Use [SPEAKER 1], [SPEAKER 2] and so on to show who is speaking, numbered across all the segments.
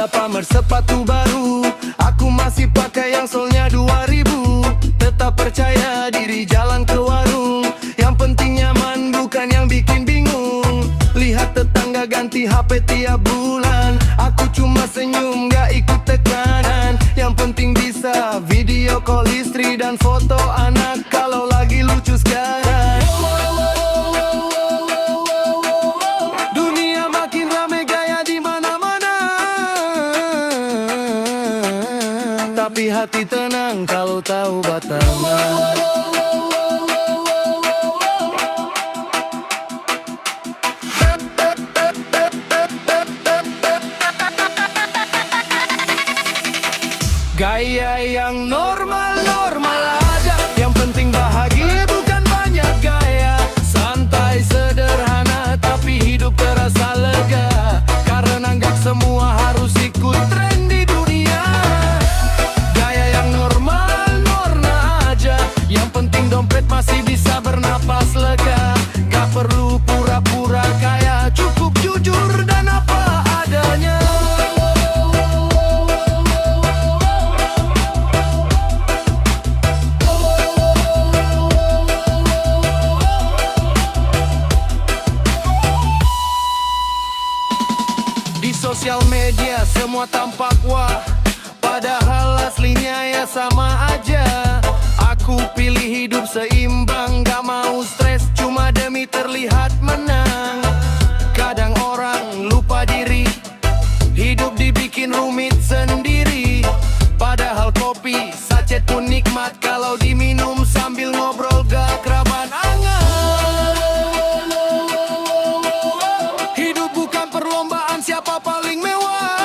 [SPEAKER 1] Pada pamer sepatu baru, aku masih pakai yang solnya 2000. Tetap percaya diri jalan ke warung, yang penting nyaman bukan yang bikin bingung. Lihat tetangga ganti HP tiap bulan, aku cuma senyum gak ikut tekanan. Yang penting bisa video call istri dan foto anak kalau lagi lucu sekarang. Dunia makin rame gaya di mana-mana, tapi hati tenang kalau tahu batangan. Gaya yang normal-normal aja, yang penting bahagia bukan banyak gaya. Santai sederhana tapi hidup terasa lega, karena gak semua harus ikut tren di dunia. Gaya yang normal-normal aja, yang penting dompet masih bisa bernapas lega. Gak perlu pura-pura kaya, cukup jujur dan apa adanya. Sosial media semua tampak wah, padahal aslinya ya sama aja. Aku pilih hidup seimbang, gak mau stres cuma demi terlihat menang. Kadang orang lupa diri, hidup dibikin rumit sendiri. Padahal kopi sachet pun nikmat kalau diminum sambil ngobrol gak kerabat angan. Hidup bukan perlombaan siapa paling mewah,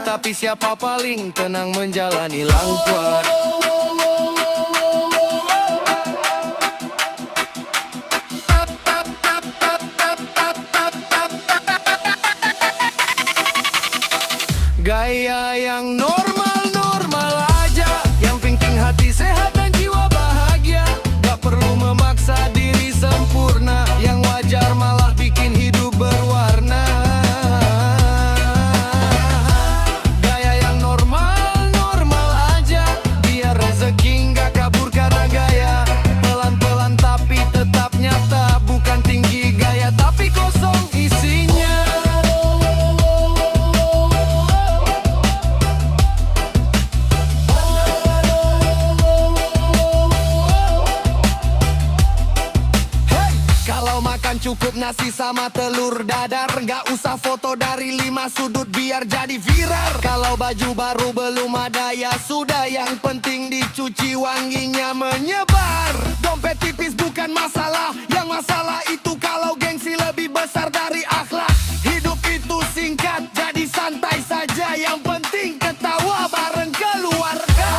[SPEAKER 1] tapi siapa paling tenang menjalani langkah. Gaya yang normal-normal aja, yang penting hati sehat dan jiwa bahagia. Gak perlu memaksa diri sempurna, yang wajar malah bikin hidup berwarna. Gaya yang normal-normal aja, biar rezeki gak kabur karena gaya. Pelan-pelan tapi tetap nyata, bukan tinggi gaya tapi kosong isinya. Makan cukup nasi sama telur dadar, gak usah foto dari 5 sudut biar jadi viral. Kalau baju baru belum ada ya sudah, yang penting dicuci wanginya menyebar. Dompet tipis bukan masalah, yang masalah itu kalau gengsi lebih besar dari akhlak. Hidup itu singkat jadi santai saja, yang penting ketawa bareng keluarga.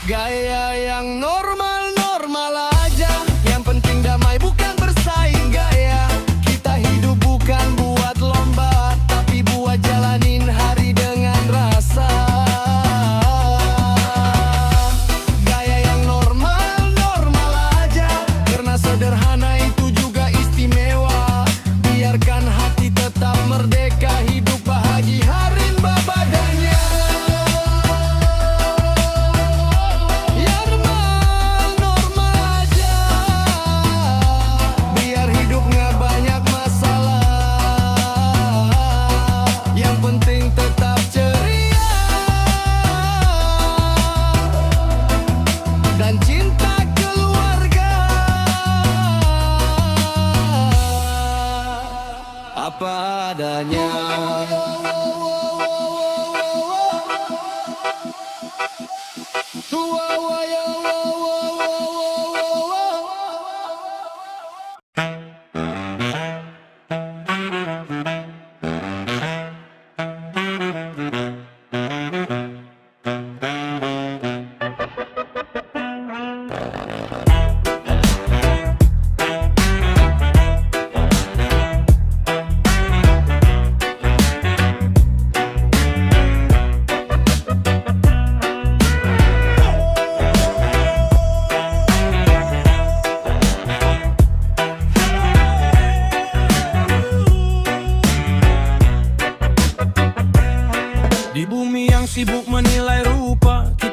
[SPEAKER 1] Gaya yang normal-normal aja, yang penting damai bukan bersaing gaya. Kita hidup bukan buat lomba, tapi buat jalanin hari dengan rasa. Gaya yang normal-normal aja, karena sederhana itu juga istimewa. Biarkan hati tetap merdeka, hidup bahagia rimba badannya. Dan cinta keluarga apa adanya.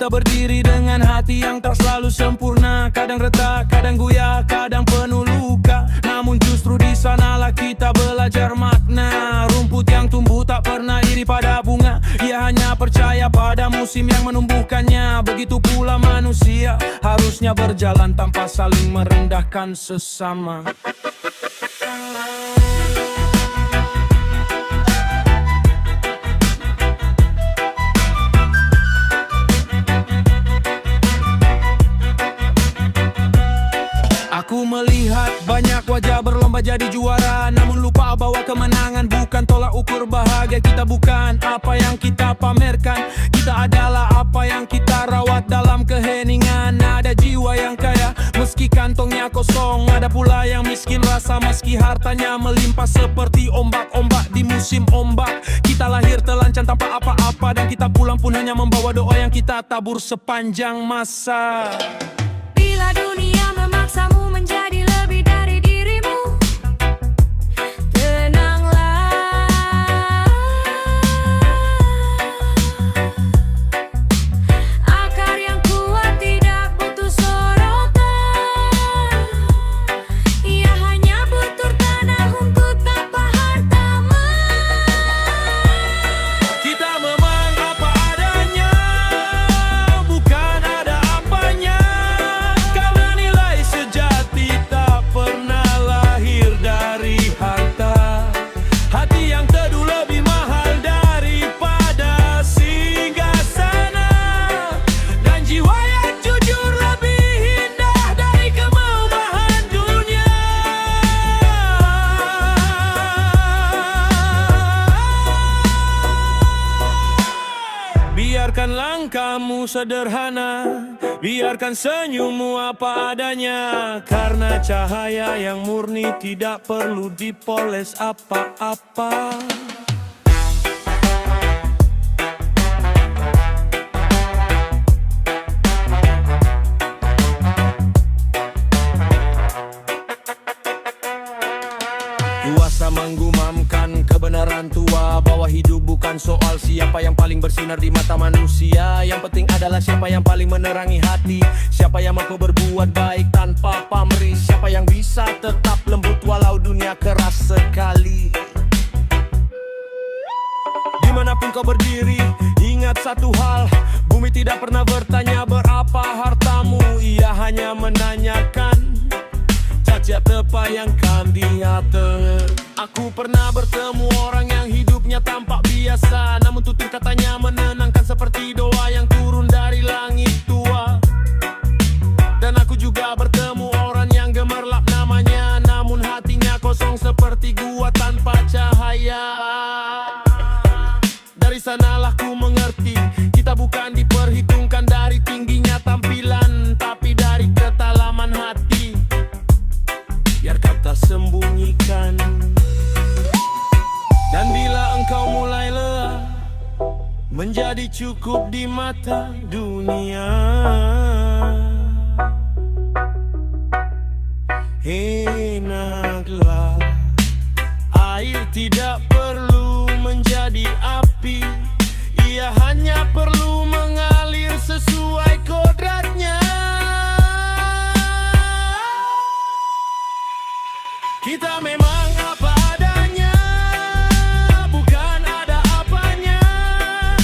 [SPEAKER 1] Kita berdiri dengan hati yang tak selalu sempurna. Kadang retak, kadang goyah, kadang penuh luka. Namun justru di sanalah kita belajar makna. Rumput yang tumbuh tak pernah iri pada bunga. Ia hanya percaya pada musim yang menumbuhkannya. Begitu pula manusia harusnya berjalan tanpa saling merendahkan sesama. Aku melihat banyak wajah berlomba jadi juara, namun lupa bahwa kemenangan bukan tolak ukur bahagia. Kita bukan apa yang kita pamerkan, kita adalah apa yang kita rawat dalam keheningan. Ada jiwa yang kaya meski kantongnya kosong, ada pula yang miskin rasa meski hartanya melimpah. Seperti ombak-ombak di musim ombak, kita lahir telanjang tanpa apa-apa, dan kita pulang pun hanya membawa doa yang kita tabur sepanjang masa.
[SPEAKER 2] Bila dunia memaksamu menjadi lebih dari dirimu, tenanglah. Akar yang kuat tidak butuh sorotan, ia hanya butuh tanah untuk tanpa harta.
[SPEAKER 1] Kita memang apa adanya, bukan ada apanya. Karena nilai sejati tak pernah lahir dari harta. Hati yang teduh lebih mahal daripada singgasana, dan jiwa yang jujur lebih indah dari kemewahan dunia. Biarkan langkahmu sederhana, biarkan senyummu apa adanya. Karena cahaya yang murni tidak perlu dipoles apa-apa. Kuasa menggumamkan kebenaran tua, bahwa hidup bukan soal siapa yang paling bersinar di mata manusia. Yang penting adalah siapa yang paling menerangi hati, siapa yang mampu berbuat baik tanpa pamrih, siapa yang bisa tetap lembut walau dunia keras sekali. Dimanapun kau berdiri, ingat satu hal, bumi tidak pernah bertanya berapa hartamu. Ia hanya menanyakan cacat apa yang kan di hati. Aku pernah bertemu orang yang hidupnya tampak biasa, namun tutur katanya menenangkan seperti doa yang turun dari langit tua. Dan aku juga bertemu orang yang gemerlap namanya, namun hatinya kosong seperti gua tanpa cahaya. Dari sanalah ku mengerti, kita bukan diperhitungkan dari tingginya tampilan, tapi dari kedalaman hati. Biar kau tak sembunyikan. Dan bila engkau mulai lelah menjadi cukup di mata dunia, enaklah air tidak perlu menjadi api, ia hanya perlu mengalir sesuai kodratnya. Kita memang apa adanya, bukan ada apanya.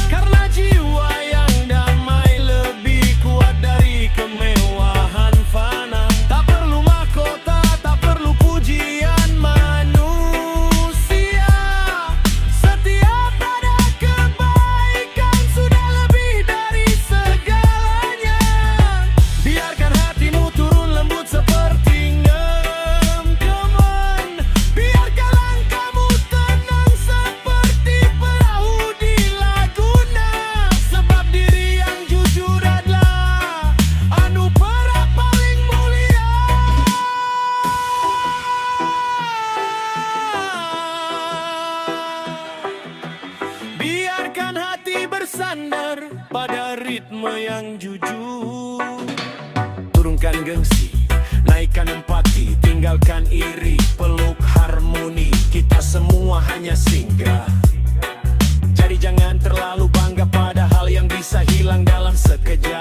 [SPEAKER 1] Karena jiwa yang damai lebih kuat dari kemewahan fana. Tak perlu mahkota, tak perlu pujian manusia. Setia pada kebaikan sudah lebih dari segalanya. Biarkan hatimu turun lembut seperti bersandar pada ritme yang jujur. Turunkan gengsi, naikkan empati, tinggalkan iri, peluk harmoni. Kita semua hanya singgah. Jadi jangan terlalu bangga pada hal yang bisa hilang dalam sekejap.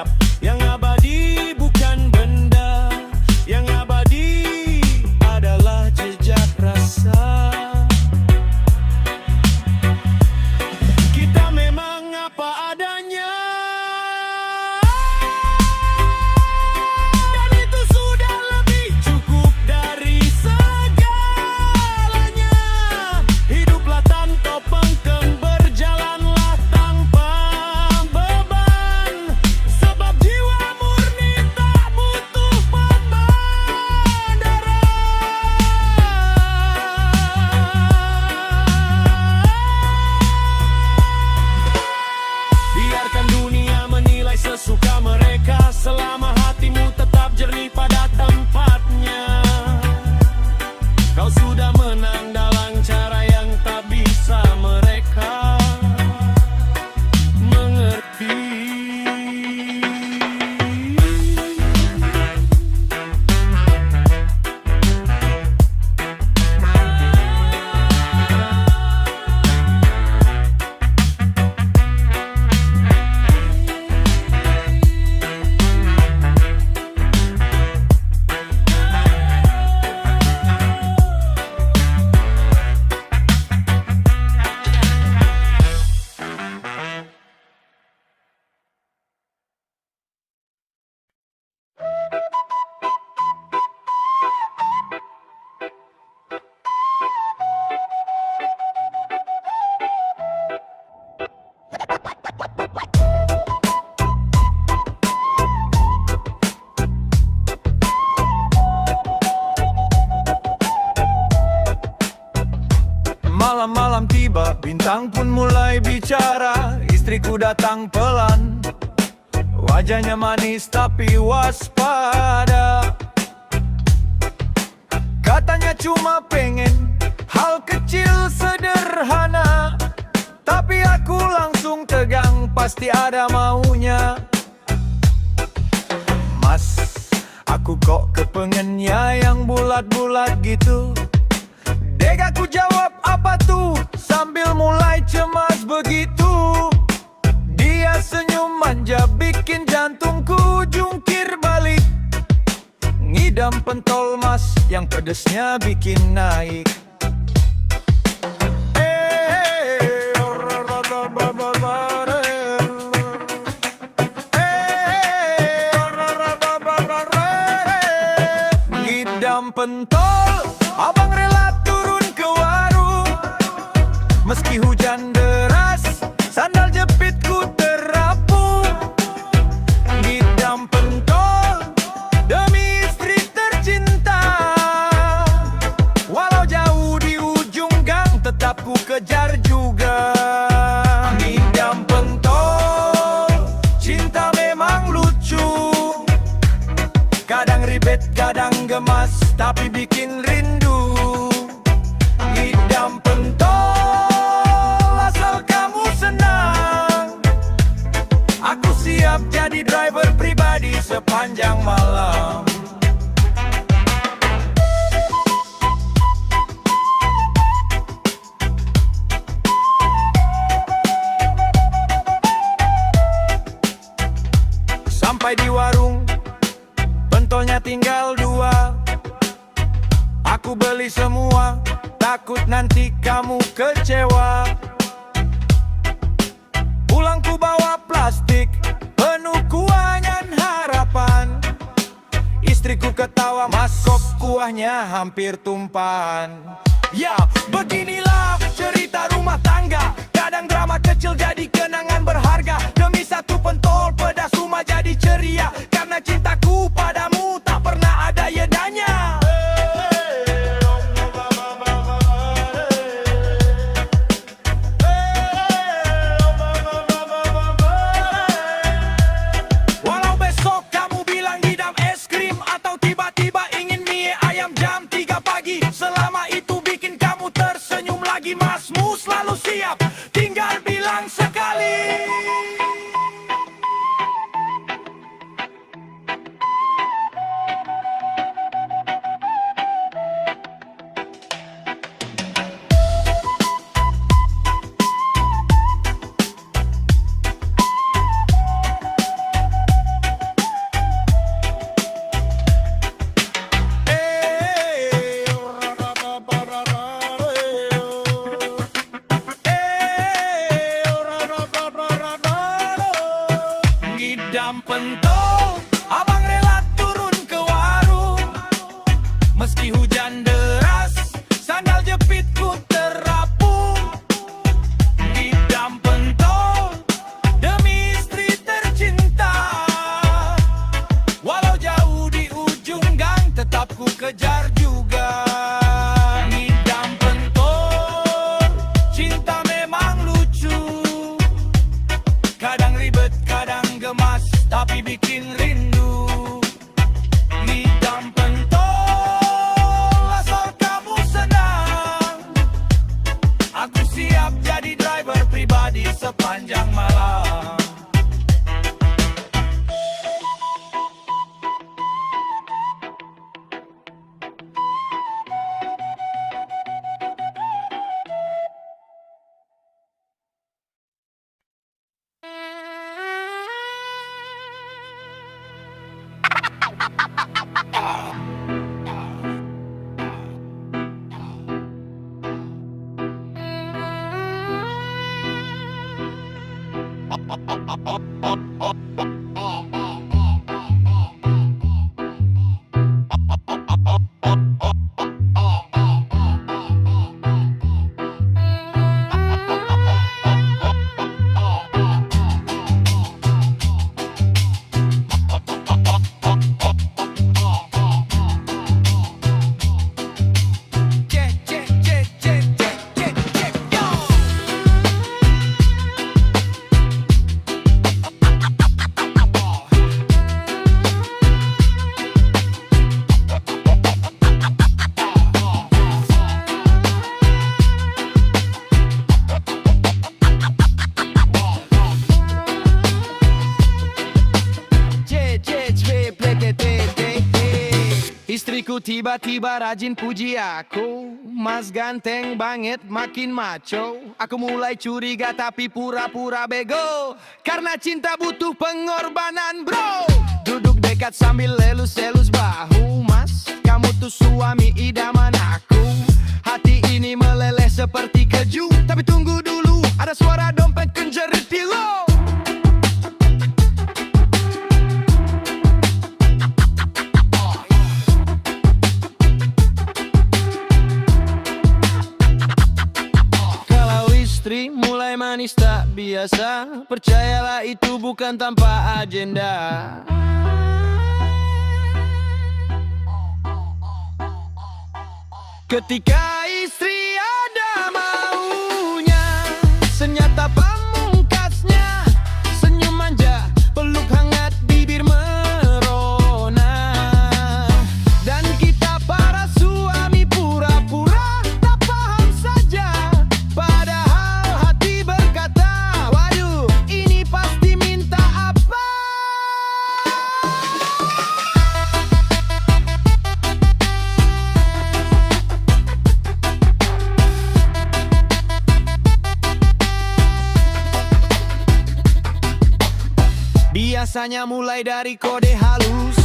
[SPEAKER 1] malam tiba, bintang pun mulai bicara. Istriku datang pelan, wajahnya manis tapi waspada. Katanya cuma pengen hal kecil sederhana, tapi aku langsung tegang, pasti ada maunya. Mas, aku kok kepengennya yang bulat-bulat gitu. Dek, aku jawab apa tuh sambil mulai cemas begitu. Dia senyum manja bikin jantungku jungkir balik. Ngidam pentol mas yang pedesnya bikin naik. Ngidam pentol, abang rela turun ke warung. Meski hujan deras, sandal jepitku terapung. Ngidam pentol demi istri tercinta. Walau jauh di ujung gang, tetap ku kejar juga. Ngidam pentol, cinta memang lucu. Kadang ribet, kadang gemas, tapi bikin rindu. Ngidam pentol, asal kamu senang. Aku siap jadi driver pribadi sepanjang malam. Sampai di warung, pentolnya tinggal 2. Aku beli semua, takut nanti kamu kecewa. Pulang ku bawa plastik penuh kuahnya harapan. Istriku ketawa, mas kok kuahnya hampir tumpahan. Ya, beginilah cerita rumah tangga. Kadang drama kecil jadi kenangan berharga. Demi satu pentol pedas rumah jadi ceria. Karena cintaku padamu tak pernah ada yedanya. Walau besok kamu bilang ngidam es krim, atau tiba-tiba ingin mie ayam jam 3 pagi, selama itu bikin kamu tersenyum lagi, masmu selalu siap, tinggal bilang sekali. Ngidam pentol, abang rela turun ke warung. Meski hujan deras, sandal jepitku terapung. Ngidam pentol demi istri tercinta. Walau jauh di ujung gang, tetap ku kejar juga. Ngidam pentol, cinta memang lucu. Kadang ribet, kadang gemas, tapi bikin rindu. Ngidam pentol, asal kamu senang. Aku siap jadi driver pribadi sepanjang malam. dulu tiba-tiba rajin puji aku, Mas ganteng banget makin maco. Aku mulai curiga tapi pura-pura bego, karena cinta butuh pengorbanan bro. Duduk dekat sambil elus-elus bahu, Mas kamu tuh suami idaman aku. Hati ini meleleh seperti keju. Tapi tunggu dulu, ada suara dompet kenjerit pilu. Istri mulai manis tak biasa, percayalah itu bukan tanpa agenda. Ketika istri ada maunya, senyata pamungkasnya senyum manja, peluk hangat, bibir merona. Dan kita para suami pura-pura tak paham saja, padahal hati berkata, waduh ini pasti minta apa. Biasanya mulai dari kode halus,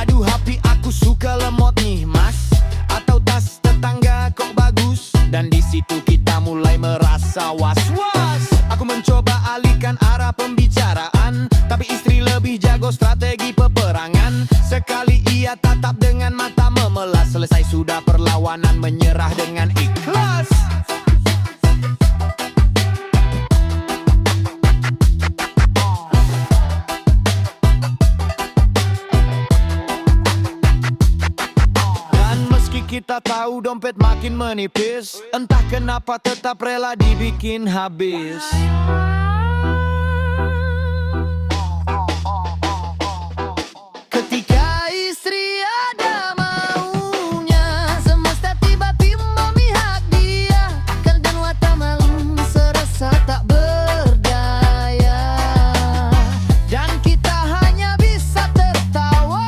[SPEAKER 1] aduh HP aku suka lemot nih mas, atau tas tetangga kok bagus. Dan di situ kita mulai merasa was-was. Aku mencoba alihkan arah pembicaraan, tapi istri lebih jago strategi peperangan. Sekali ia tatap dengan mata memelas, selesai sudah perlawanan menyerah dengan ikhlas. Kita tahu dompet makin menipis, entah kenapa tetap rela dibikin habis. Ketika istri ada maunya, semesta tiba-tiba memihak dia, dan watak malu serasa tak berdaya. Dan kita hanya bisa tertawa,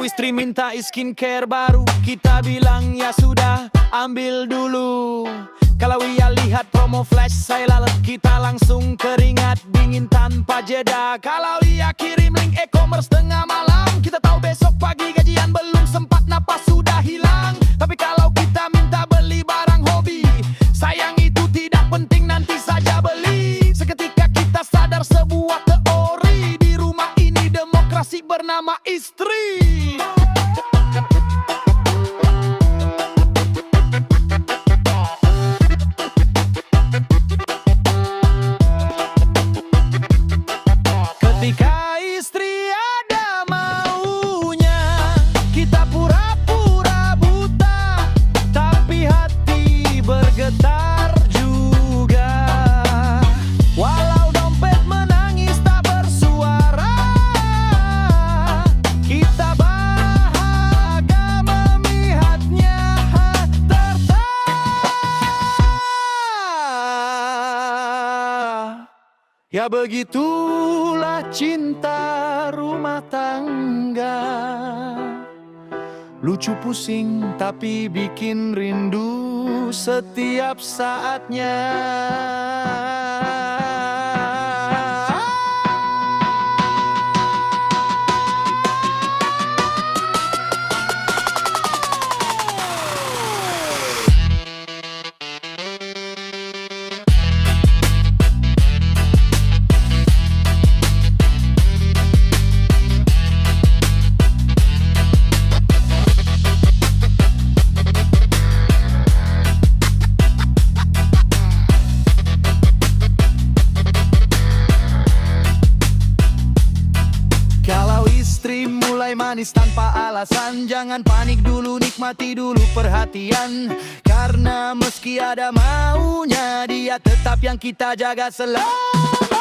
[SPEAKER 1] istri minta skincare baru, kita bilang ya sudah, ambil dulu. Kalau ia lihat promo flash sale, kita langsung keringat dingin tanpa jeda. Kalau ia kirim link e-commerce tengah malam, kita tahu besok pagi gajian belum sempat napas sudah hilang. Tapi kalau kita minta beli barang hobi, sayang itu tidak penting, nanti saja beli. Seketika kita sadar sebuah teori, di rumah ini demokrasi bernama istri. Ketika istri ada maunya, kita pura-pura buta, tapi hati bergetar juga. Walau dompet menangis tak bersuara, kita bahagia melihatnya tertawa. Ya begitulah cinta rumah tangga, lucu pusing tapi bikin rindu setiap saatnya. Manis tanpa alasan, jangan panik dulu, nikmati dulu perhatian. Karena meski ada maunya, dia tetap yang kita jaga selalu.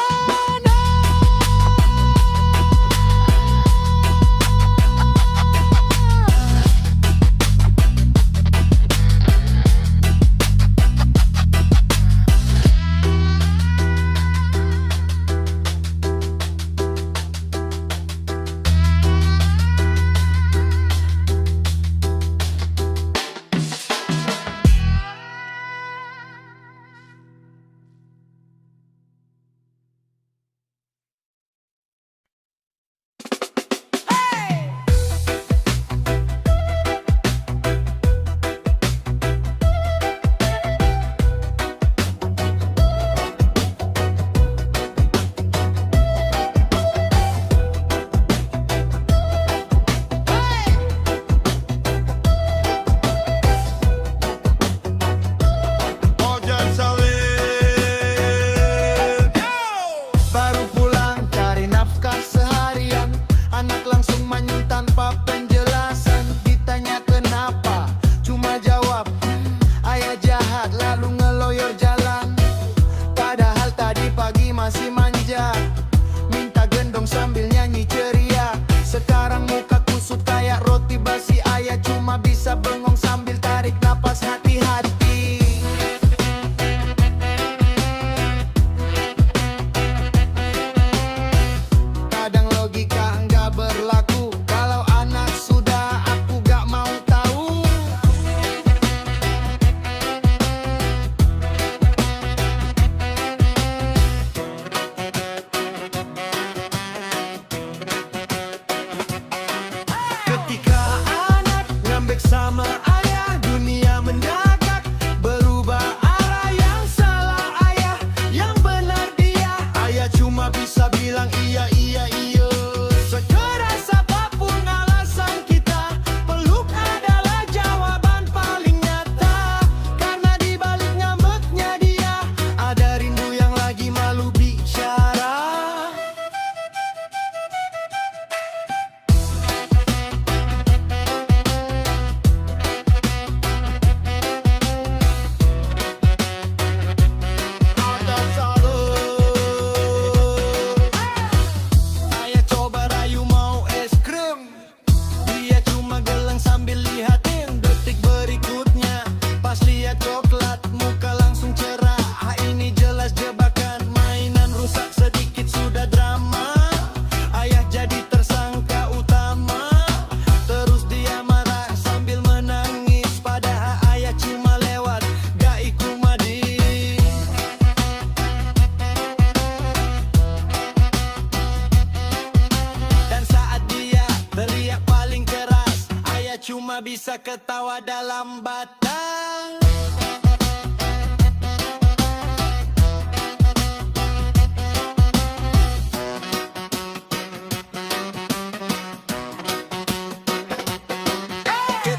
[SPEAKER 1] Sekarang muka kusut kayak roti basi. Ayah cuma bisa bengong sambil tarik napas hati-hati. Kadang logika nggak berlaku. Kalau anak sudah aku gak mau tahu. Ketika anak ngambek sama ayah, dunia mendadak berubah arah. Yang salah ayah, yang benar dia. Ayah cuma bisa bilang iya, iya, iya. Sekeras apapun alasan kita, peluk adalah jawaban paling nyata. Karena di balik ngambeknya dia, ada rindu yang lagi malu bicara. Ada salut. Ayah coba rayu mau es krim, dia cuma geleng sambil lihatin. Detik berikutnya pas lihat coklat, muka langsung cerah. Ini jelas jebakan, mainan rusak sedikit sudah drama. Ayah jadi tersangka utama. Terus dia marah sambil menangis, padahal ayah cuma lewat gak ikut madi. Dan saat dia teriak paling keras, ayah cuma bisa ketawa dalam batas.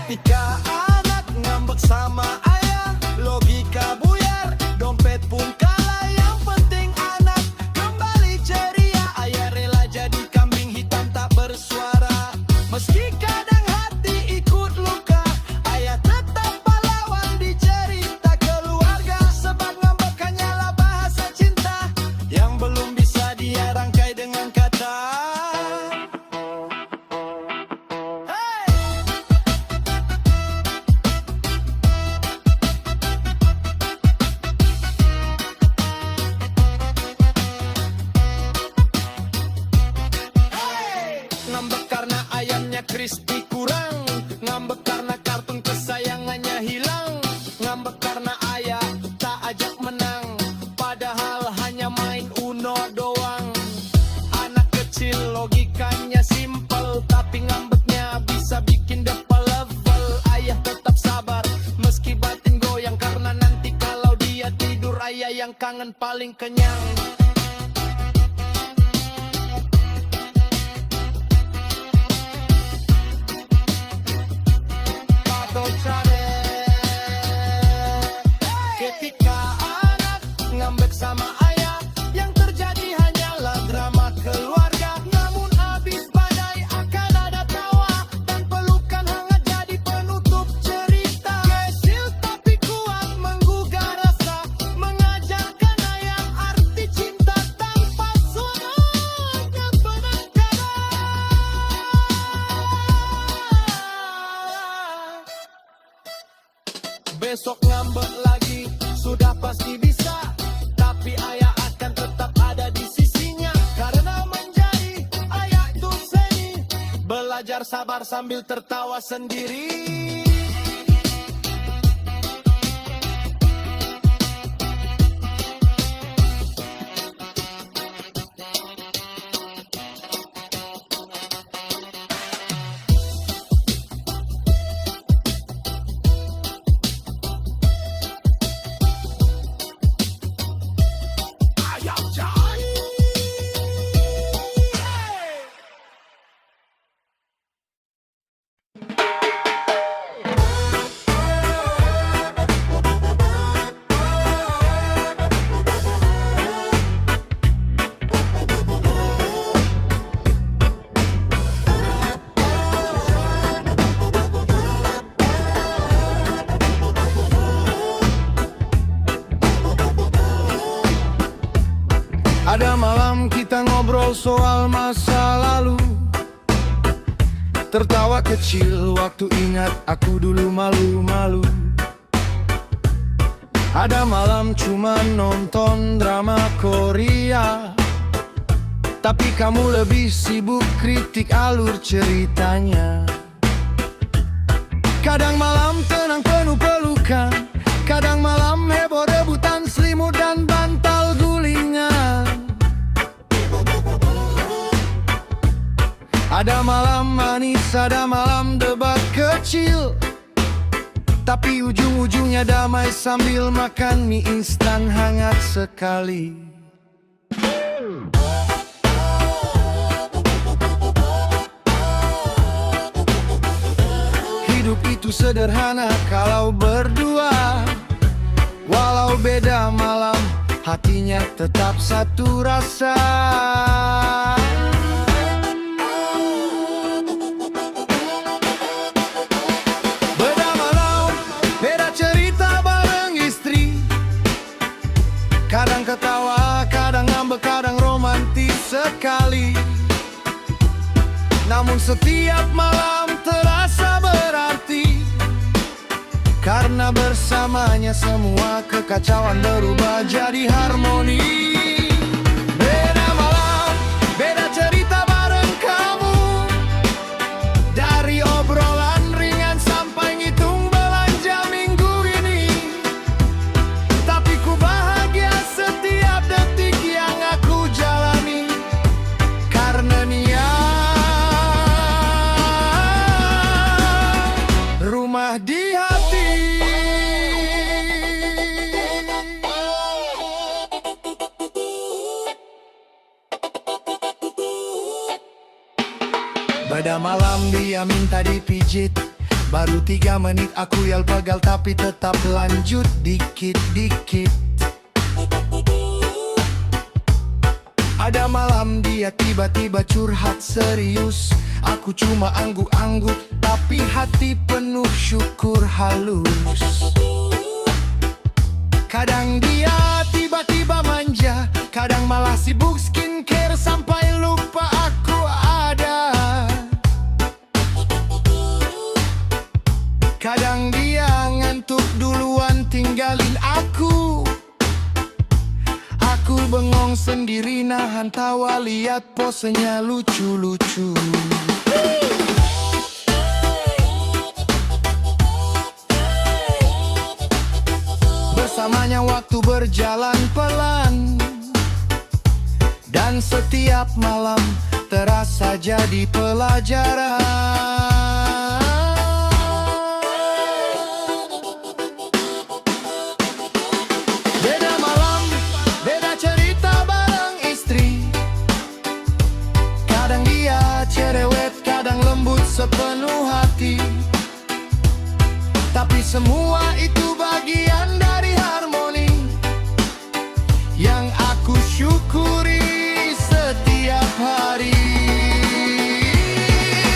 [SPEAKER 1] Ketika anak ngambek sama ayah, logika buyar, dompet pun kalah. Yang penting anak kembali ceria. Ayah rela jadi kambing hitam tak bersuara. Meski kadang hati ikut luka, ayah tetap pahlawan di cerita keluarga. Sebab ngambek hanyalah bahasa cinta yang belum bisa dia rangkai dengan kata. Hey! Ngambek karena ayamnya crispy kurang. Ngambek karena kartun kesayangannya hilang. Ngambek karena ayah tak ajak menang, padahal hanya main Uno doang. Anak kecil logikanya simple, tapi ngambeknya bisa bikin depa level. Ayah tetap sabar meski batin goyang, karena nanti kalau dia tidur ayah yang kangen paling kenyang. Ketika anak ngambek sama ayah, yang terjadi hanyalah drama keluarga. Namun habis badai akan ada tawa, dan pelukan hangat jadi penutup cerita. Kecil tapi kuat menggugah rasa, mengajarkan ayah arti cinta tanpa suaranya penangkaran. Besok ngambek lagi, sudah pasti bisa. Tapi ayah akan tetap ada di sisinya, karena menjadi ayah itu seni. Belajar sabar sambil tertawa sendiri. Ayam jahit. Ada malam kita ngobrol soal masa lalu. Tertawa kecil waktu ingat aku dulu malu-malu. Ada malam cuma nonton drama Korea, tapi kamu lebih sibuk kritik alur ceritanya. Kadang malam tenang penuh pelukan, kadang malam heboh rebutan selimut dan bantal gulingan. Ada malam manis, ada malam debat kecil, tapi ujung-ujungnya damai sambil makan mie instan hangat sekali. Hidup itu sederhana kalau berdua, walau beda malam, hatinya tetap satu rasa. Beda malam, beda cerita bareng istri. Kadang ketawa, kadang ngambek, kadang romantis sekali. Namun setiap malam terasa berarti, karena bersamanya semua kekacauan berubah jadi harmoni. Beda malam, beda cerita bareng kamu, dari obrolan ringan sampai ngitung belanja minggu ini. Tapi ku bahagia setiap detik yang aku jalani, karena rumah di hati. Pada malam dia minta dipijit, baru 3 menit aku yel pegal tapi tetap lanjut dikit-dikit. Ada malam dia tiba-tiba curhat serius, aku cuma angguk-angguk tapi hati penuh syukur halus. Kadang dia tiba-tiba manja, kadang malah sibuk skincare sampai lupa aku ada. Kadang dia ngantuk duluan tinggalin aku. Aku bengong sendiri nahan tawa lihat posenya lucu-lucu. Bersamanya waktu berjalan pelan, dan setiap malam terasa jadi pelajaran. Beda malam, beda cerita bareng istri. Kadang dia cerewet, kadang lembut sepenuh hati. Tapi semua itu bagian dari harmoni yang aku syukuri setiap hari.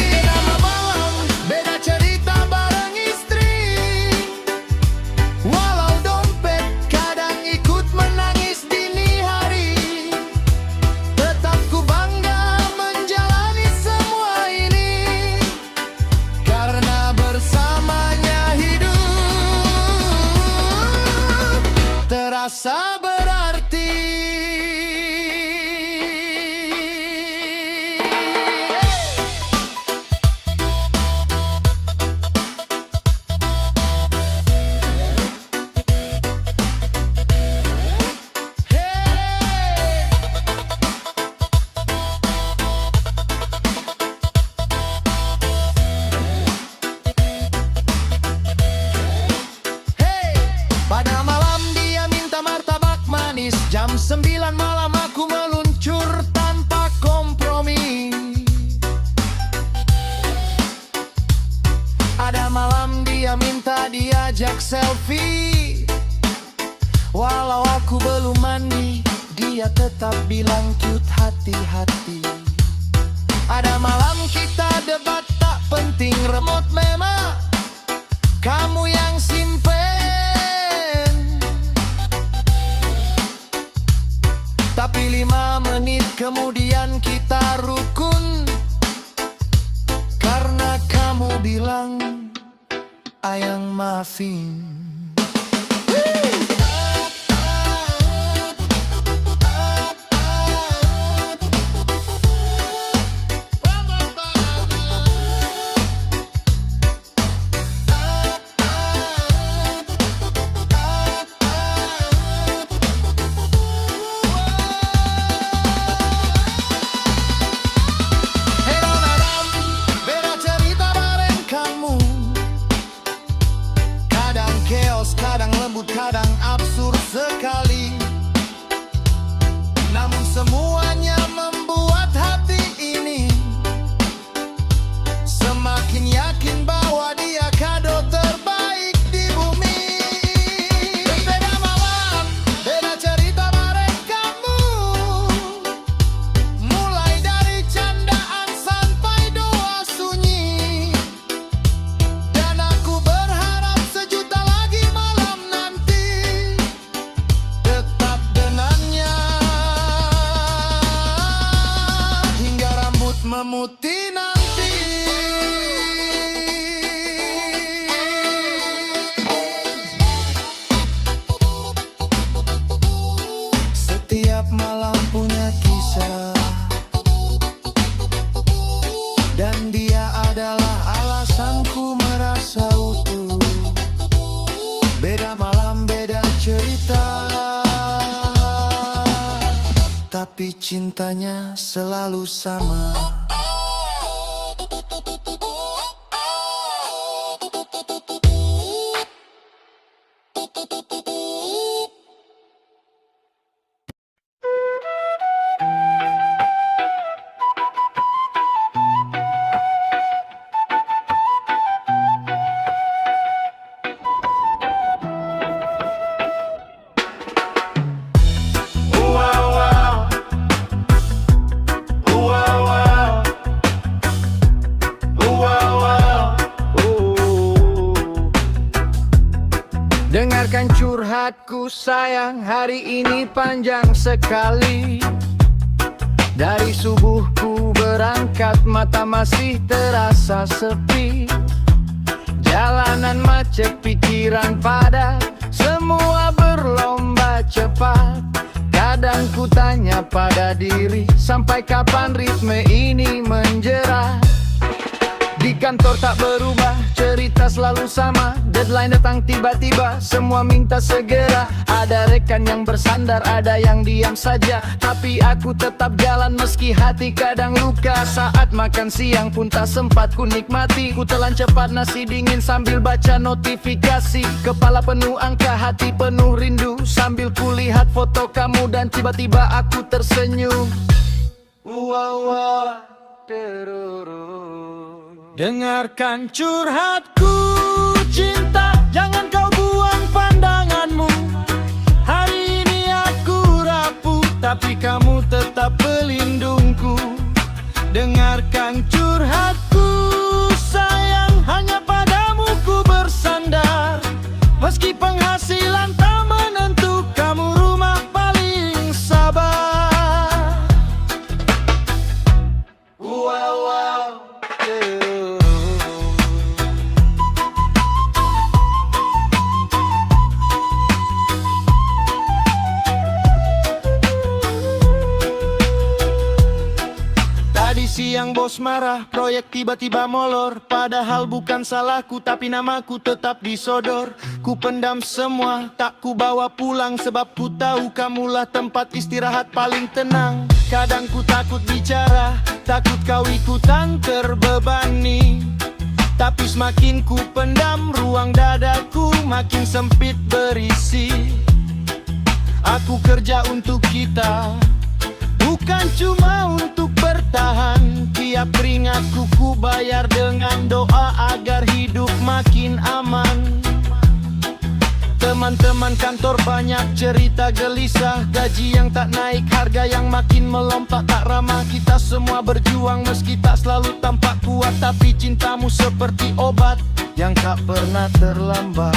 [SPEAKER 1] Beda malam, beda cerita bareng istri. Walau dompet kadang ikut menangis dini hari, tetap ku bangga menjalani semua ini, karena bersamanya hidup terasa berarti. Pada malam dia minta martabak manis, jam 9 malam aku meluncur tanpa kompromi. Ada malam dia minta diajak selfie, walau aku belum mandi, dia tetap bilang cute hati-hati. Ada malam kita debat tak penting, remote memang kamu yang simpen. Tapi 5 menit kemudian kita rukun, karena asing. Beda cerita bareng kamu. Kadang chaos, kadang lembut, kadang absurd sekali. Namun semuanya membuat hati ini semakin yakin bahwa dia kado terbaik di bumi. Beda malam, beda cerita bareng kamu. Mulai dari candaan sampai doa sunyi. Dan aku berharap sejuta lagi malam nanti tetap dengannya hingga rambut memutih nanti. Setiap malam punya kisah, dan dia adalah alasanku merasa utuh. Beda malam, beda cerita, tapi cintanya selalu sama. Dengarkan curhatku sayang, hari ini panjang sekali. Dari subuhku berangkat, mata masih terasa sepi. Jalanan macet, pikiran padat, semua berlomba cepat. Kadang ku tanya pada diri, sampai kapan ritme ini menjerat? Di kantor tak berubah, cerita selalu sama. Deadline datang tiba-tiba, semua minta segera. Ada rekan yang bersandar, ada yang diam saja. Tapi aku tetap jalan meski hati kadang luka. Saat makan siang pun tak sempat ku nikmati. Ku telan cepat nasi dingin sambil baca notifikasi. Kepala penuh angka, hati penuh rindu. Sambil kulihat foto kamu dan tiba-tiba aku tersenyum. Wow, dengarkan curhatku cinta, jangan kau buang pandanganmu. Hari ini aku rapuh, tapi kamu tetap pelindungku. Dengarkan curhatku sayang, hanya padamu ku bersandar. Meski penghasilan tak menentu, kamu rumah paling sabar. Wow. Tadi siang bos marah, proyek tiba-tiba molor. Padahal bukan salahku, tapi namaku tetap disodor. Ku pendam semua, tak ku bawa pulang. Sebab ku tahu kamulah tempat istirahat paling tenang. Kadang ku takut bicara, takut kau ikutan terbebani. Tapi semakin ku pendam, ruang dadaku makin sempit berisi. Aku kerja untuk kita, bukan cuma untuk bertahan. Tiap keringatku ku bayar dengan doa agar hidup makin aman. Teman-teman kantor banyak cerita gelisah. Gaji yang tak naik, harga yang makin melompat, tak ramah. Kita semua berjuang meski tak selalu tampak kuat. Tapi cintamu seperti obat yang tak pernah terlambat.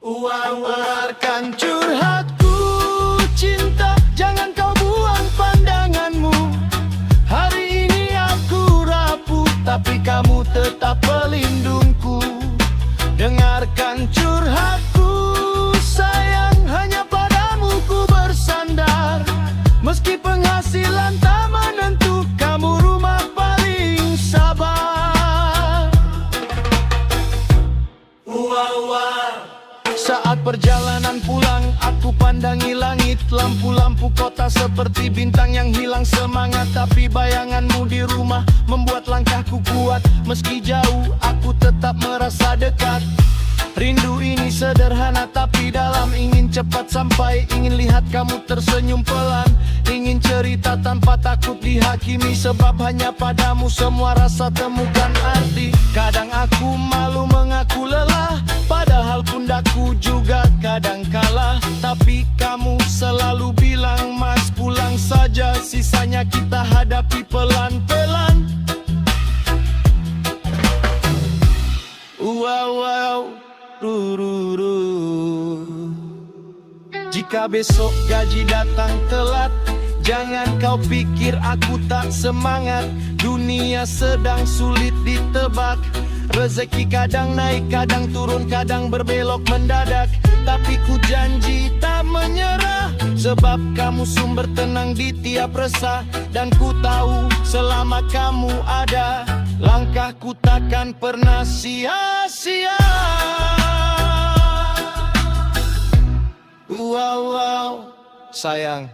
[SPEAKER 1] Dengarkan curhatku cinta, jangan kau buang pandanganmu. Hari ini aku rapuh, tapi kamu tetap pelindung. bayanganmu di rumah membuat langkahku kuat. Meski jauh, aku tetap merasa dekat. Rindu ini sederhana tapi dalam, ingin cepat sampai, ingin lihat kamu tersenyum pelan. Ingin cerita tanpa takut dihakimi, sebab hanya padamu semua rasa temukan arti. Kadang aku malu mengaku lelah, padahal pundakku juga kadang kalah. Tapi kamu selalu bilang, Mas pulang saja, sisanya kita hadapi pelan-pelan. Wow, wow. Jika besok gaji datang telat, jangan kau pikir aku tak semangat. Dunia sedang sulit ditebak. Rezeki kadang naik, kadang turun, kadang berbelok mendadak. Tapi ku janji tak menyerah, sebab kamu sumber tenang di tiap resah. Dan ku tahu selama kamu ada, langkahku takkan pernah sia-sia. Wow, wow. Sayang,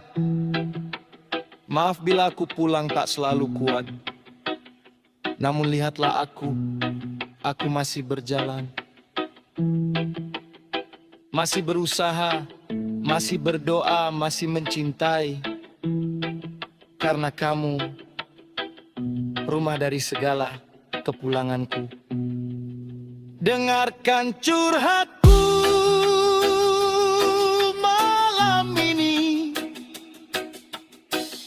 [SPEAKER 1] maaf bila aku pulang tak selalu kuat. Namun lihatlah aku masih berjalan, masih berusaha, masih berdoa, masih mencintai. Karena kamu rumah dari segala kepulanganku. Dengarkan curhatku malam ini.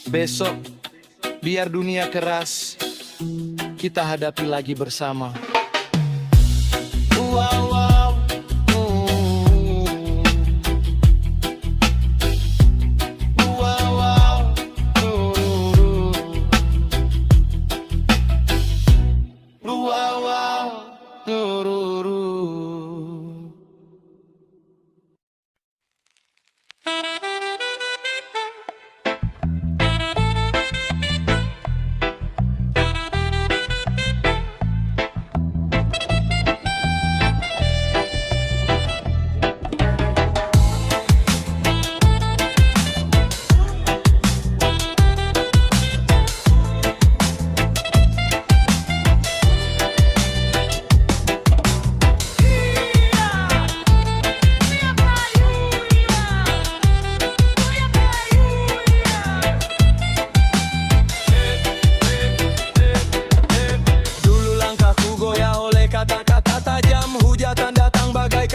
[SPEAKER 1] Besok biar dunia keras, kita hadapi lagi bersama. Wow, wow. Wow, wow. Wow, wow.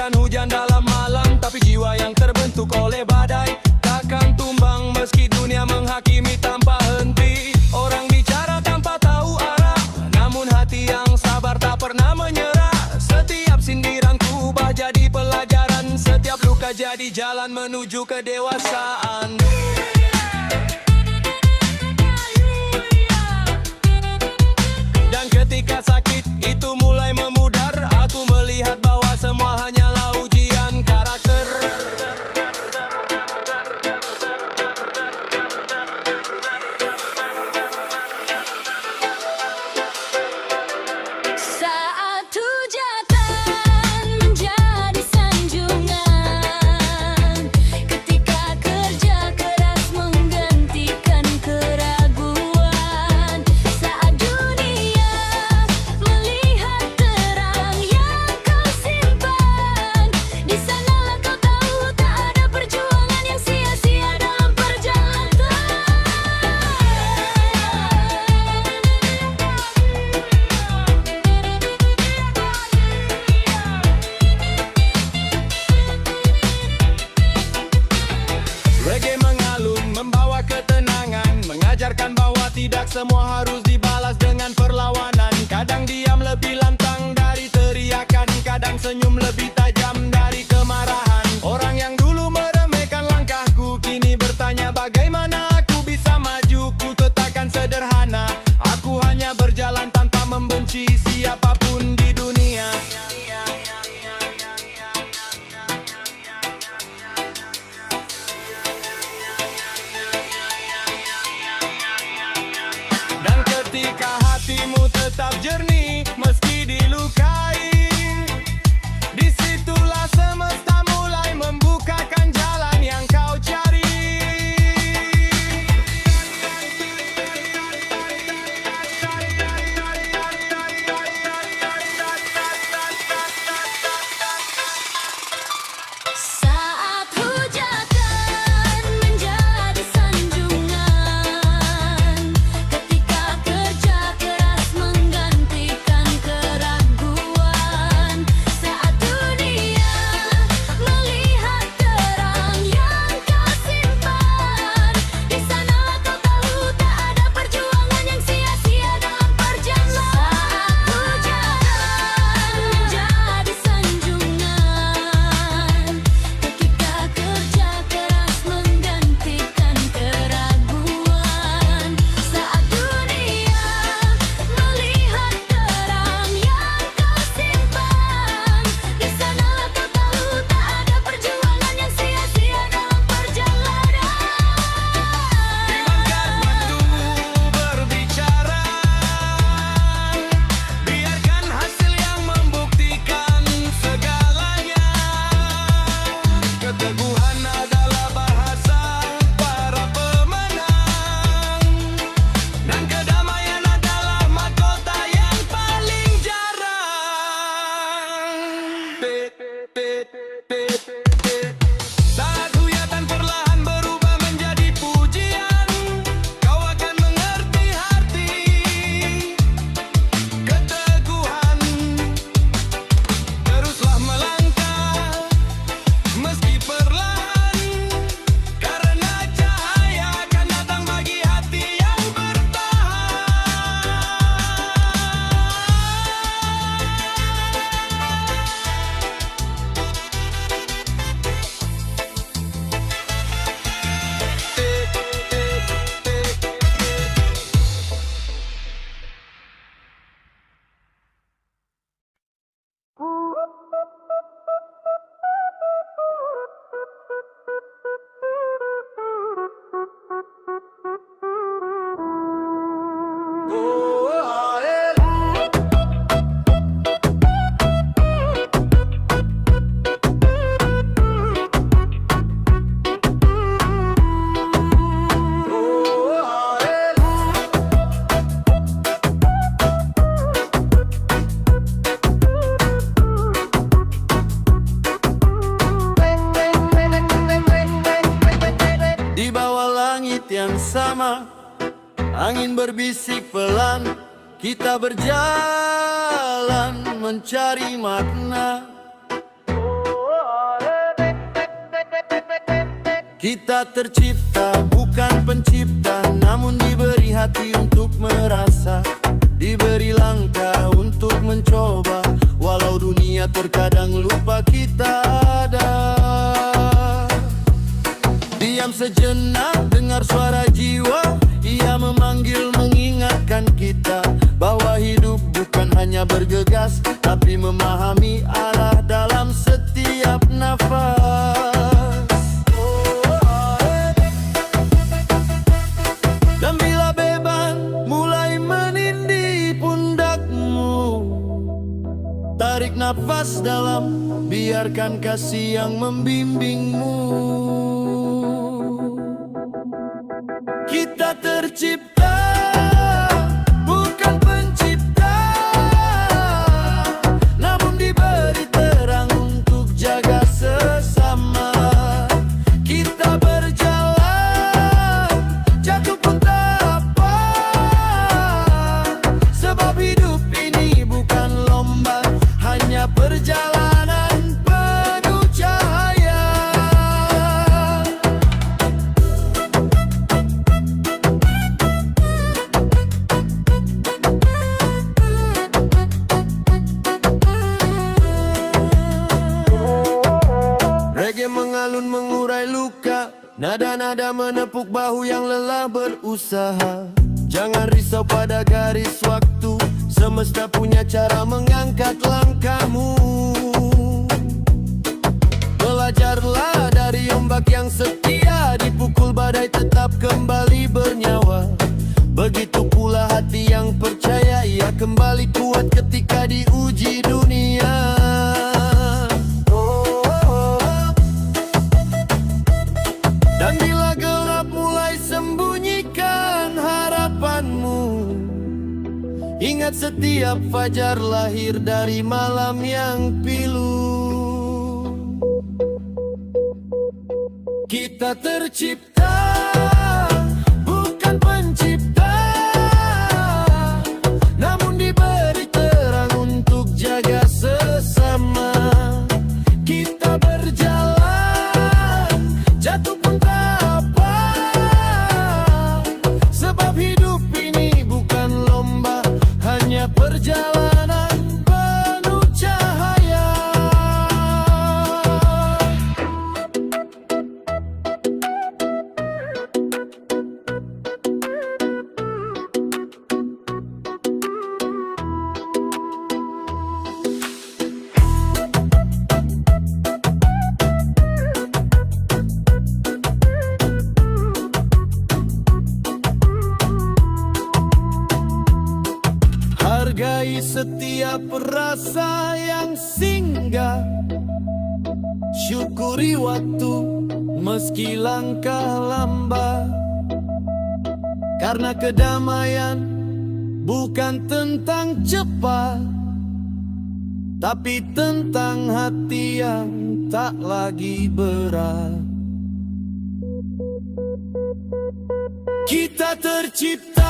[SPEAKER 1] Hujan dalam malam, tapi jiwa yang terbentuk oleh badai takkan tumbang meski dunia menghakimi tanpa henti. Orang bicara tanpa tahu arah, namun hati yang sabar tak pernah menyerah. Setiap sindiranku ubah jadi pelajaran, setiap luka jadi jalan menuju kedewasaan. Dan ketika sakit itu mulai memudar, aku melihat bahwa semua hanyalah ujian karakter.
[SPEAKER 2] Saat hujatan menjadi sanjungan, ketika kerja keras menggantikan keraguan. Saat dunia melihat terang yang kau simpan, di sanalah kau tahu tak ada perjuangan yang sia-sia dalam perjalanan.
[SPEAKER 1] Reggae mengalun, membawa ketenangan, mengajarkan bahwa tidak semua harus dibalas dengan perlawanan. Kadang diam lebih lantang dari teriakan, kadang senyum lebih tajam dari kemarahan. Orang yang dulu meremehkan langkahku kini bertanya bagaimana aku bisa maju. Ku tetapkan sederhana, aku hanya berjalan tanpa membenci siapapun di dunia. Dan ketika hatimu tetap jernih meski dilukai, disitulah semesta mulai membukakan jalan yang kau cari. Angin berbisik pelan, kita berjalan mencari makna. Kita tercipta bukan pencipta, namun diberi hati untuk merasa, diberi langkah untuk mencoba. Walau dunia terkadang lupa kita ada. Diam sejenak, dengar suara jiwa, ia memanggil mengingatkan kita bahwa hidup bukan hanya bergegas, tapi memahami arah dalam setiap nafas. Dan bila beban mulai menindih pundakmu, tarik nafas dalam, biarkan kasih yang membimbingmu. Kita tercipta bukan pencipta, namun diberi terang untuk jaga sesama. Kita berjalan, jatuh pun tak apa, sebab hidup ini bukan lomba, hanya perjalanan penuh cahaya. Reggae mengalun mengurai luka, nada-nada menepuk bahu yang lelah berusaha. Jangan risau pada garis waktu, semesta punya cara mengangkat langkahmu. Belajarlah dari ombak yang setia, dipukul badai tetap kembali bernyawa. Begitu pula hati yang percaya, ia kembali kuat ketika diuji dunia. Dan bila gelap mulai sembunyikan harapanmu, ingat setiap fajar lahir dari malam yang pilu. Kita tercipta bukan pencipta, namun diberi terang untuk jaga sesama. Kita berjalan, jatuh pun tak apa, sebab hidup ini bukan lomba, hanya perjalanan penuh cahaya. Hargai setiap rasa yang singgah, syukuri waktu meski langkah lambat, karena kedamaian bukan tentang cepat, tapi tentang hati yang tak lagi berat. Kita tercipta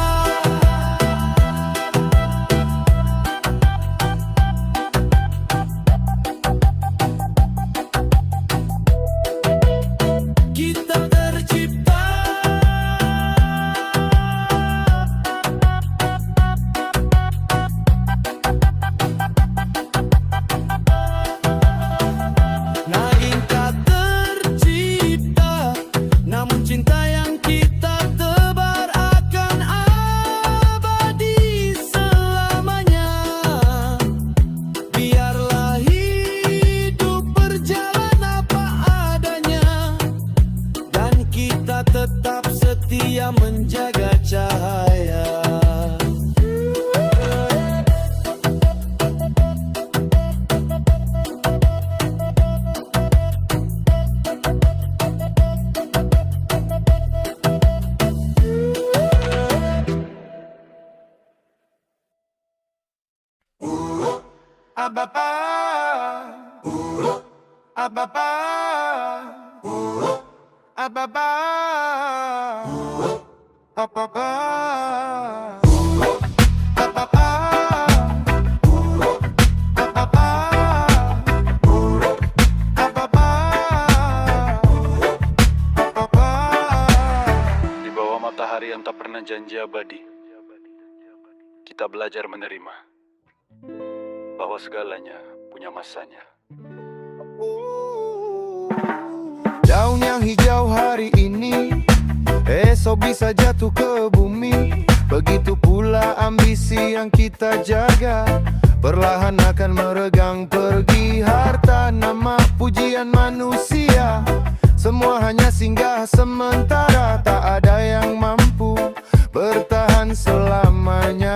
[SPEAKER 1] tetap setia menjaga cahaya. Ababa, ababa, ababa,
[SPEAKER 3] Di bawah matahari yang tak pernah janji abadi, kita belajar menerima bahwa segalanya punya masanya.
[SPEAKER 1] Daun yang hijau hari ini, esok bisa jatuh ke bumi. Begitu pula ambisi yang kita jaga, perlahan akan meregang pergi. Harta, nama, pujian manusia, semua hanya singgah sementara. Tak ada yang mampu bertahan selamanya.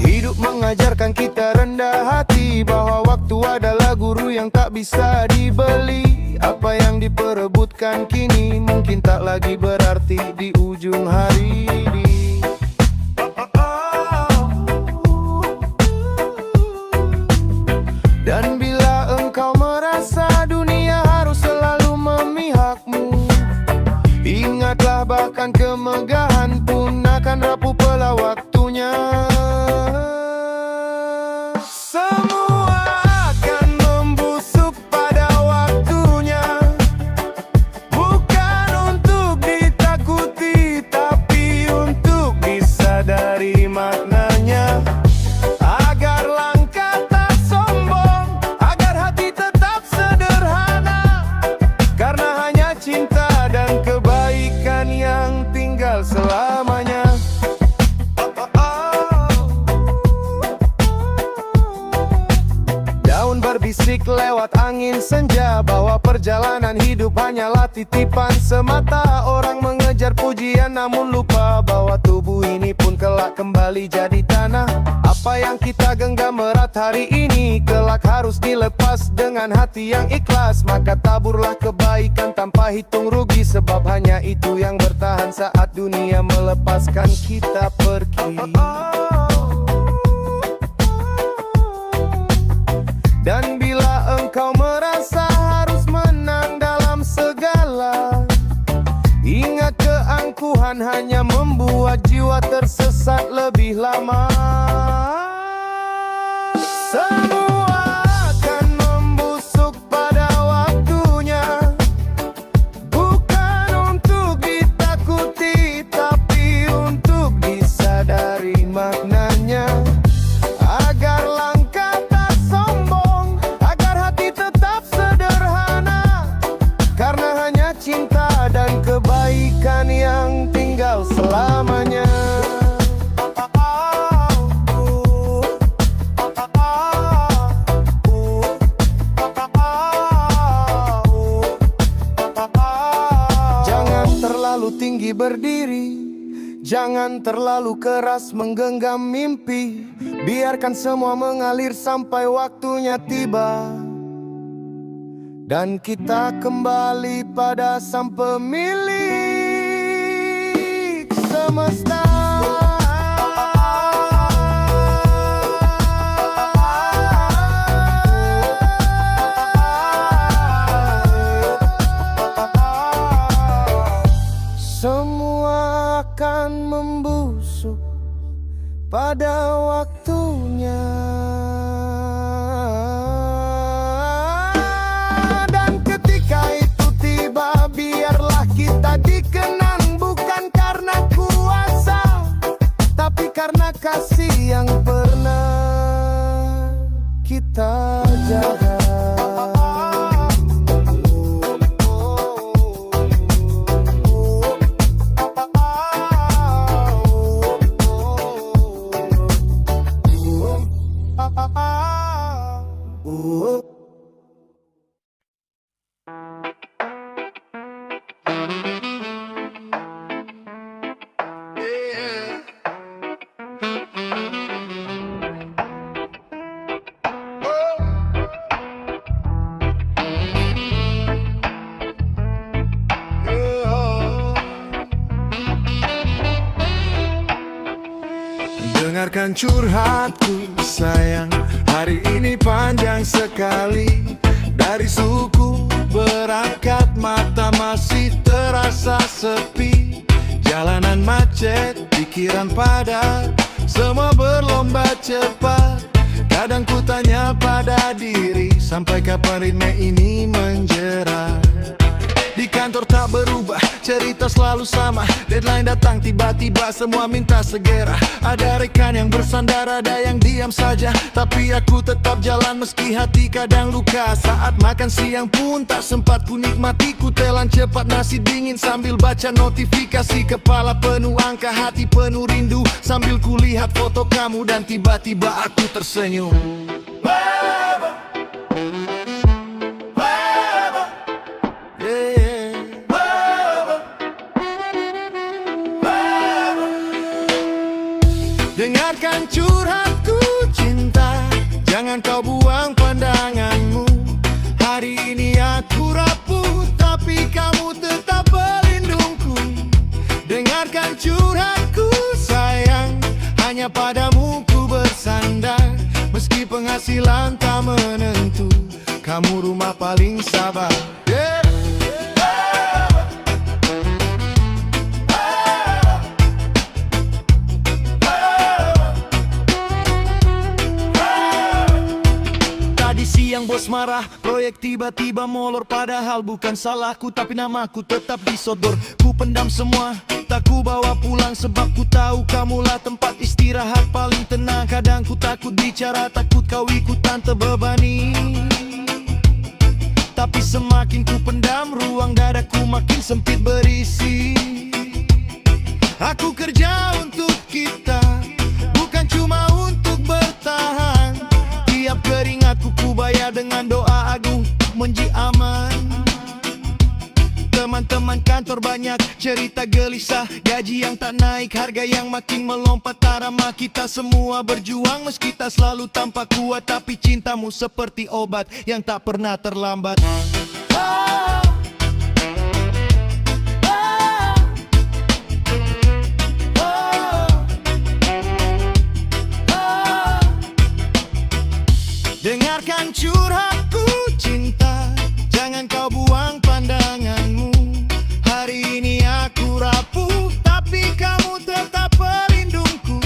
[SPEAKER 1] Hidup mengajarkan kita rendah hati, bahwa waktu adalah guru yang tak bisa dibeli. Apa yang diperebutkan kini mungkin tak lagi berarti di ujung hari ini. Dan bila engkau merasa dunia harus selalu memihakmu, ingatlah bahkan kemegahan pun akan rapuh pela waktunya. Semua akan membusuk pada waktunya, bukan untuk ditakuti, tapi untuk disadari maknanya. Agar langkah tak sombong, agar hati tetap sederhana, karena hanya cinta dan kebaikan yang tinggal selamanya. Daun berbisik lewat angin senja, bahwa perjalanan hidup hanyalah titipan semata. Orang mengejar pujian namun lupa bahwa tubuh ini pun kelak kembali jadi tanah. Apa yang kita genggam erat hari ini, kelak harus dilepas dengan hati yang ikhlas. Maka taburlah kebaikan tanpa hitung rugi, sebab hanya itu yang bertahan saat dunia melepaskan kita pergi. Dan bila engkau merasa harus menang dalam segala, ingat keangkuhan hanya membuat jiwa tersesat lebih lama. Semua akan membusuk pada waktunya, bukan untuk ditakuti, tapi untuk disadari maknanya. Agar langkah tak sombong, agar hati tetap sederhana, karena hanya cinta dan kebaikan yang tinggal selamanya. Jangan terlalu tinggi berdiri, jangan terlalu keras menggenggam mimpi. Biarkan semua mengalir sampai waktunya tiba, dan kita kembali pada sang pemilik semesta. Semua akan membusuk pada waktunya, dan ketika itu tiba, biarlah kita dikenang bukan karena kuasa, tapi karena kasih yang pernah kita jaga. Dengarkan curhatku sayang, hari ini panjang sekali. Dari suku berangkat mata masih terasa sepi. Jalanan macet, pikiran padat, semua berlomba cepat. Kadang ku tanya pada diri, sampai kapan ritme ini menjerat. Di kantor tak berubah, cerita selalu sama. Deadline datang tiba-tiba, semua minta segera. Ada rekan yang bersandar, ada yang diam saja. Tapi aku tetap jalan meski hati kadang luka. Saat makan siang pun tak sempat ku nikmati. Ku telan cepat nasi dingin sambil baca notifikasi. Kepala penuh angka, hati penuh rindu. Sambil ku lihat foto kamu dan tiba-tiba aku tersenyum. Dengarkan curhatku cinta, jangan kau buang pandanganmu. Hari ini aku rapuh, tapi kamu tetap pelindungku. Dengarkan curhatku sayang, hanya padamu ku bersandar. Meski penghasilan tak menentu, kamu rumah paling sabar. Yang bos marah, proyek tiba-tiba molor. Padahal bukan salahku, tapi namaku tetap disodor. Ku pendam semua, tak ku bawa pulang. Sebab ku tahu kamulah tempat istirahat paling tenang. Kadang ku takut bicara, takut kau ikutan terbebani. Tapi semakin ku pendam, ruang dadaku makin sempit berisi. Aku kerja untuk kita, bukan cuma untuk bertahan. Tiap keringatku ku bayar dengan doa agung menji aman. Teman-teman kantor banyak cerita gelisah, gaji yang tak naik, harga yang makin melompat. Tak ramah kita semua berjuang meski tak selalu tampak kuat. Tapi cintamu seperti obat yang tak pernah terlambat. Dengarkan curhatku cinta, jangan kau buang pandanganmu. Hari ini aku rapuh, tapi kamu tetap pelindungku.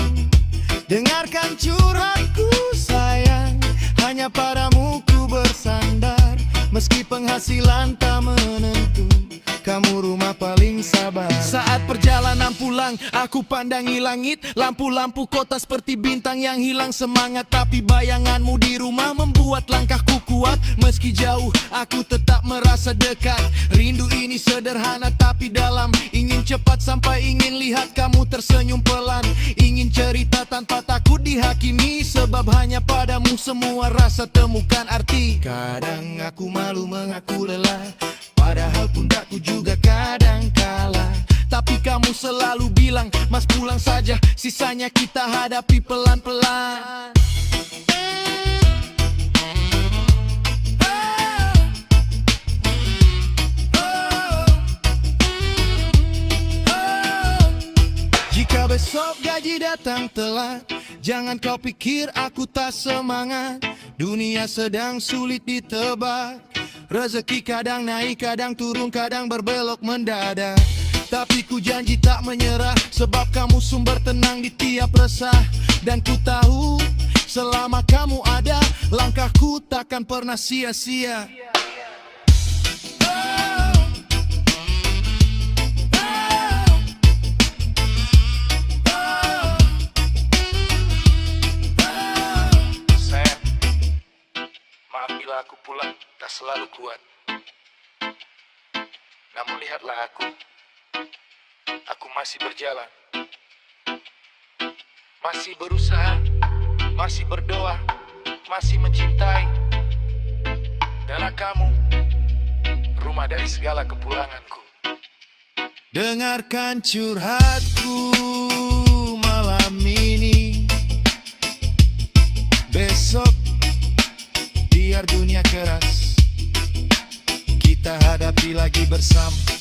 [SPEAKER 1] Dengarkan curhatku sayang, hanya padamu ku bersandar. Meski penghasilan tak menentu, kamu rumah paling sabar. Saat perjalanan pulang, aku pandangi langit. Lampu-lampu kota seperti bintang yang hilang semangat. Tapi bayanganmu di rumah membuat langkahku kuat. Meski jauh, aku tetap merasa dekat. Rindu ini sederhana tapi dalam. Ingin cepat sampai, ingin lihat kamu tersenyum pelan. Ingin cerita tanpa takut dihakimi. Sebab hanya padamu semua rasa temukan arti. Kadang aku malu mengaku lelah, padahal pundakku juga kadang kalah. Tapi kamu selalu bilang, mas pulang saja, sisanya kita hadapi pelan-pelan. Jika besok gaji datang telat, jangan kau pikir aku tak semangat. Dunia sedang sulit ditebak. Rezeki kadang naik, kadang turun, kadang berbelok mendadak. Tapi ku janji tak menyerah, sebab kamu sumber tenang di tiap resah. Dan ku tahu, selama kamu ada, langkahku takkan pernah sia-sia. Sayang, maaf bila aku pulang tak selalu kuat. Namun lihatlah aku masih berjalan, masih berusaha, masih berdoa, masih mencintai. Dan kamu, rumah dari segala kepulanganku. Dengarkan curhatku malam ini. Besok biar dunia keras, kita hadapi lagi bersama.